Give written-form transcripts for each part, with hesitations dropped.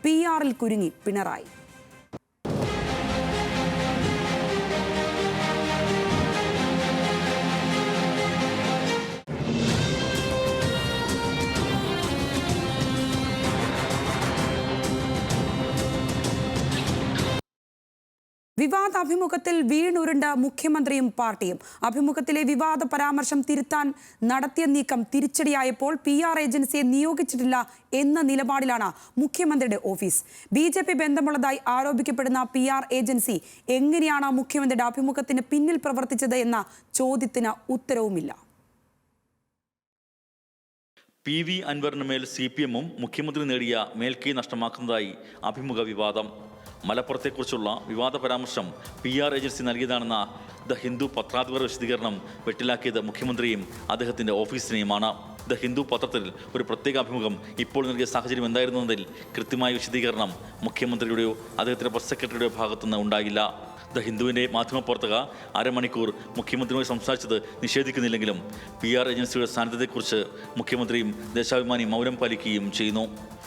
PR-ൽ കുരുങ്ങി പിണറായി. വിവാദ അഭിമുഖത്തിൽ വീണുരുണ്ട മുഖ്യമന്ത്രിയും പാർട്ടിയും. അഭിമുഖത്തിലെ വിവാദ പരാമർശം തിരുത്താൻ നടത്തിയ നീക്കം തിരിച്ചടിയായപ്പോൾ PR ഏജൻസിയെ നിയോഗിച്ചിട്ടില്ല എന്ന നിലപാടിലാണ് മുഖ്യമന്ത്രിയുടെ ഓഫീസ്. BJP ബന്ധമുള്ളതായി ആരോപിക്കപ്പെടുന്ന PR ഏജൻസി എങ്ങനെയാണ് മുഖ്യമന്ത്രിയുടെ അഭിമുഖത്തിന് പിന്നിൽ പ്രവർത്തിച്ചത് എന്ന ചോദ്യത്തിന് ഉത്തരവുമില്ല. PV അൻവറിന് മേൽ CPM-ഉം മുഖ്യമന്ത്രി നേടിയ മേൽക്കൈ നഷ്ടമാക്കുന്നതായി അഭിമുഖ വിവാദം. മലപ്പുറത്തെക്കുറിച്ചുള്ള വിവാദ പരാമർശം PR ഏജൻസി നൽകിയതാണെന്ന ദ ഹിന്ദു പത്രാധിപർ വിശദീകരണം വെട്ടിലാക്കിയത് മുഖ്യമന്ത്രിയും അദ്ദേഹത്തിൻ്റെ ഓഫീസിനെയുമാണ്. ദ ഹിന്ദു പത്രത്തിൽ ഒരു പ്രത്യേക അഭിമുഖം ഇപ്പോൾ നൽകിയ സാഹചര്യം എന്തായിരുന്നതിൽ കൃത്യമായ വിശദീകരണം മുഖ്യമന്ത്രിയുടെയോ അദ്ദേഹത്തിൻ്റെ പ്രസ് സെക്രട്ടറിയുടെയോ ഭാഗത്തുനിന്ന് ഉണ്ടായില്ല. ദ ഹിന്ദുവിൻ്റെ മാധ്യമപ്രവർത്തക അരമണിക്കൂർ മുഖ്യമന്ത്രിയുമായി സംസാരിച്ചത് നിഷേധിക്കുന്നില്ലെങ്കിലും PR ഏജൻസിയുടെ സാന്നിധ്യത്തെക്കുറിച്ച് മുഖ്യമന്ത്രിയും ദേശാഭിമാനി മൗനം പാലിക്കുകയും ചെയ്യുന്നു.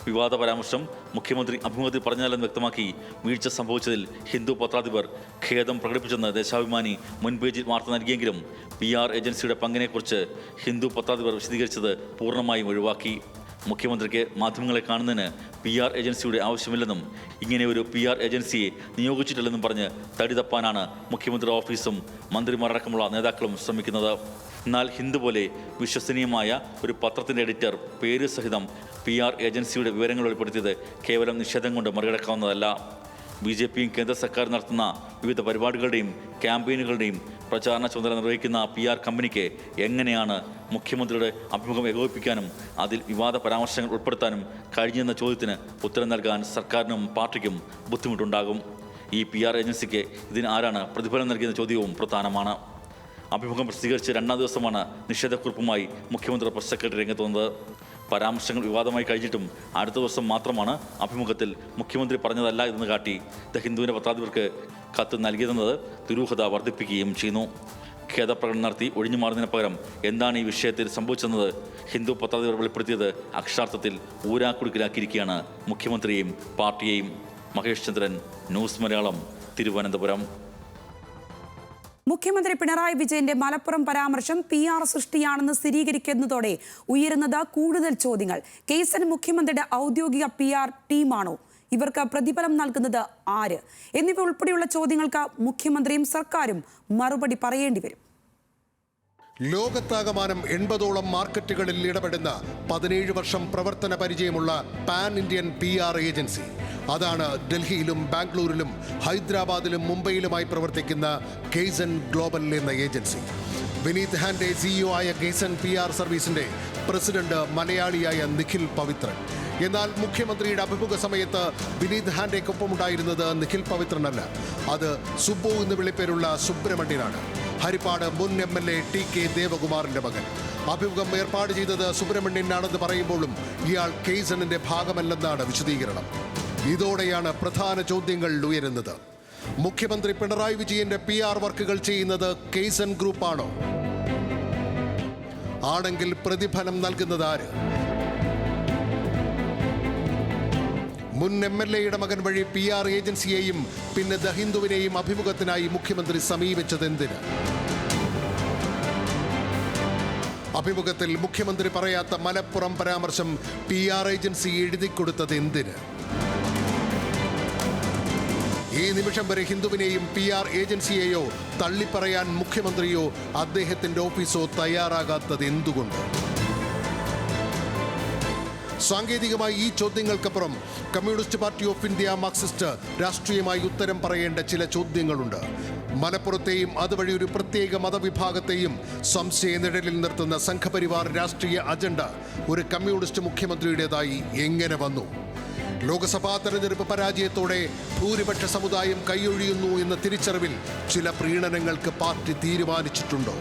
വിവാദ പരാമർശം മുഖ്യമന്ത്രി അഭിമുഖത്തിൽ പറഞ്ഞതല്ലെന്ന് വ്യക്തമാക്കി വീഴ്ച സംഭവിച്ചതിൽ ഹിന്ദു പത്രാധിപർ ഖേദം പ്രകടിപ്പിച്ചെന്ന് ദേശാഭിമാനി മുൻ പേജിൽ വാർത്ത നൽകിയെങ്കിലും PR ഏജൻസിയുടെ പങ്കിനെക്കുറിച്ച് ഹിന്ദു പത്രാധിപർ വിശദീകരിച്ചത് പൂർണ്ണമായും ഒഴിവാക്കി. മുഖ്യമന്ത്രിക്ക് മാധ്യമങ്ങളെ കാണുന്നതിന് PR ഏജൻസിയുടെ ആവശ്യമില്ലെന്നും ഇങ്ങനെ ഒരു PR ഏജൻസിയെ നിയോഗിച്ചിട്ടില്ലെന്നും പറഞ്ഞ് തടി തപ്പാനാണ് മുഖ്യമന്ത്രി ഓഫീസും മന്ത്രിമാരടക്കമുള്ള നേതാക്കളും ശ്രമിക്കുന്നത്. എന്നാൽ ഹിന്ദു പോലെ വിശ്വസനീയമായ ഒരു പത്രത്തിൻ്റെ എഡിറ്റർ പേര് സഹിതം PR ഏജൻസിയുടെ വിവരങ്ങൾ വെളിപ്പെടുത്തിയത് കേവലം നിഷേധം കൊണ്ട് മറികടക്കാവുന്നതല്ല. BJPയും കേന്ദ്ര സർക്കാർ നടത്തുന്ന വിവിധ പരിപാടികളുടെയും ക്യാമ്പയിനുകളുടെയും പ്രചാരണ ചുമതല നിർവഹിക്കുന്ന PR കമ്പനിക്ക് എങ്ങനെയാണ് മുഖ്യമന്ത്രിയുടെ അഭിമുഖം ഏകോപിപ്പിക്കാനും അതിൽ വിവാദ പരാമർശങ്ങൾ ഉൾപ്പെടുത്താനും കഴിഞ്ഞെന്ന ചോദ്യത്തിന് ഉത്തരം നൽകാൻ സർക്കാരിനും പാർട്ടിക്കും ബുദ്ധിമുട്ടുണ്ടാകും. ഈ PR ഏജൻസിക്ക് ഇതിന് ആരാണ് പ്രതിഫലം നൽകിയെന്ന ചോദ്യവും പ്രധാനമാണ്. അഭിമുഖം പ്രസിദ്ധീകരിച്ച് 2ാം ദിവസമാണ് നിഷേധക്കുറിപ്പുമായി മുഖ്യമന്ത്രി പ്രസ് സെക്രട്ടറി രംഗത്ത് വന്നത്. പരാമർശങ്ങൾ വിവാദമായി കഴിഞ്ഞിട്ടും അടുത്ത ദിവസം മാത്രമാണ് അഭിമുഖത്തിൽ മുഖ്യമന്ത്രി പറഞ്ഞതല്ല എന്ന് കാട്ടി ദ ഹിന്ദുവിൻ്റെ പത്രാധിപർക്ക് കത്ത് നൽകിയതെന്നത് ദുരൂഹത വർദ്ധിപ്പിക്കുകയും ചെയ്യുന്നു. ഖേദപ്രകടനം നടത്തി ഒഴിഞ്ഞു മാറുന്നതിന് പകരം എന്താണ് ഈ വിഷയത്തിൽ സംഭവിച്ചെന്നത് ഹിന്ദു പത്രാധിപർ വെളിപ്പെടുത്തിയത് അക്ഷരാർത്ഥത്തിൽ ഊരാക്കുടുക്കിലാക്കിയിരിക്കുകയാണ് മുഖ്യമന്ത്രിയെയും പാർട്ടിയെയും. മഹേഷ് ചന്ദ്രൻ, ന്യൂസ് മലയാളം, തിരുവനന്തപുരം. മുഖ്യമന്ത്രി പിണറായി വിജയന്റെ മലപ്പുറം പരാമർശം PR സൃഷ്ടിയാണെന്ന് സ്ഥിരീകരിക്കുന്നതോടെ ഉയരുന്നത് കൂടുതൽ ചോദ്യങ്ങൾ. കേസിന് മുഖ്യമന്ത്രിയുടെ ഔദ്യോഗിക PR ടീമാണോ? ഇവർക്ക് പ്രതിഫലം നൽകുന്നത് ആര്? എന്നിവ ഉൾപ്പെടെയുള്ള ചോദ്യങ്ങൾക്ക് മുഖ്യമന്ത്രിയും സർക്കാരും മറുപടി പറയേണ്ടി വരും. ലോകത്താകമാനം 80ഓളം മാർക്കറ്റുകളിൽ ഇടപെടുന്ന 17 വർഷം പ്രവർത്തന പരിചയമുള്ള പാൻ ഇന്ത്യൻ PR ഏജൻസി. അതാണ് ഡൽഹിയിലും ബാംഗ്ലൂരിലും ഹൈദരാബാദിലും മുംബൈയിലുമായി പ്രവർത്തിക്കുന്ന ഗെയ്സൺ ഗ്ലോബൽ എന്ന ഏജൻസി. വിനീത് ഹാൻഡെ CEO ആയ ഗെയ്സൺ PR സർവീസിന്റെ പ്രസിഡന്റ് മലയാളിയായ നിഖിൽ പവിത്രൻ. എന്നാൽ മുഖ്യമന്ത്രിയുടെ അഭിമുഖ സമയത്ത് വിനീത് ഹാൻഡെക്കൊപ്പമുണ്ടായിരുന്നത് നിഖിൽ പവിത്രനല്ല, അത് സുബ്ബു എന്ന് വിളിപ്പേരുള്ള സുബ്രഹ്മണ്യനാണ്. ഹരിപ്പാട് മുൻ MLA TK ദേവകുമാറിന്റെ മകൻ. അഭിമുഖം ഏർപ്പാട് ചെയ്തത് സുബ്രഹ്മണ്യനാണെന്ന് പറയുമ്പോഴും ഇയാൾ ഗെയ്സണിന്റെ ഭാഗമല്ലെന്നാണ് വിശദീകരണം. ഇതോടെയാണ് പ്രധാന ചോദ്യങ്ങൾ ഉയരുന്നത്. മുഖ്യമന്ത്രി പിണറായി വിജയന്റെ PR വർക്കുകൾ ചെയ്യുന്നത് ഗെയ്സൺ ഗ്രൂപ്പാണോ? ആണെങ്കിൽ പ്രതിഫലം നൽകുന്നത് ആര്? മുൻ MLA-യുടെ മകൻ വഴി PR ഏജൻസിയെയും പിന്നെ ദ ഹിന്ദുവിനെയും അഭിമുഖത്തിനായി മുഖ്യമന്ത്രി സമീപിച്ചതെന്തിന്? അഭിമുഖത്തിൽ മുഖ്യമന്ത്രി പറയാത്ത മലപ്പുറം പരാമർശം PR ഏജൻസി എഴുതിക്കൊടുത്തത് എന്തിന്? ഈ നിമിഷം വരെ ഹിന്ദുവിനെയും PR ഏജൻസിയെയോ തള്ളിപ്പറയാൻ മുഖ്യമന്ത്രിയോ അദ്ദേഹത്തിന്റെ ഓഫീസോ തയ്യാറാകാത്തത് എന്തുകൊണ്ട്? സാങ്കേതികമായി ഈ ചോദ്യങ്ങൾക്കപ്പുറം communist party of India Marxist രാഷ്ട്രീയമായി ഉത്തരം പറയേണ്ട ചില ചോദ്യങ്ങളുണ്ട്. മലപ്പുറത്തെയും അതുവഴി ഒരു പ്രത്യേക മതവിഭാഗത്തെയും സംശയനിഴലിൽ നിർത്തുന്ന സംഘപരിവാർ രാഷ്ട്രീയ അജണ്ട ഒരു കമ്മ്യൂണിസ്റ്റ് മുഖ്യമന്ത്രിയുടേതായി എങ്ങനെ വന്നു? ലോക്സഭാ തെരഞ്ഞെടുപ്പ് പരാജയത്തോടെ ഭൂരിപക്ഷ സമുദായം കൈയൊഴിയുന്നു എന്ന തിരിച്ചറിവിൽ ചില പ്രീണനങ്ങൾക്ക് പാർട്ടി തീരുമാനിച്ചിട്ടുണ്ടോ?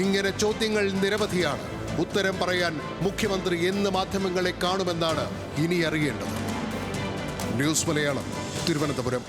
ഇങ്ങനെ ചോദ്യങ്ങൾ നിരവധിയാണ്. ഉത്തരം പറയാൻ മുഖ്യമന്ത്രി എന്ന് മാധ്യമങ്ങളെ കാണുമെന്നാണ് ഇനി അറിയേണ്ടത്. ന്യൂസ് മലയാളം, തിരുവനന്തപുരം.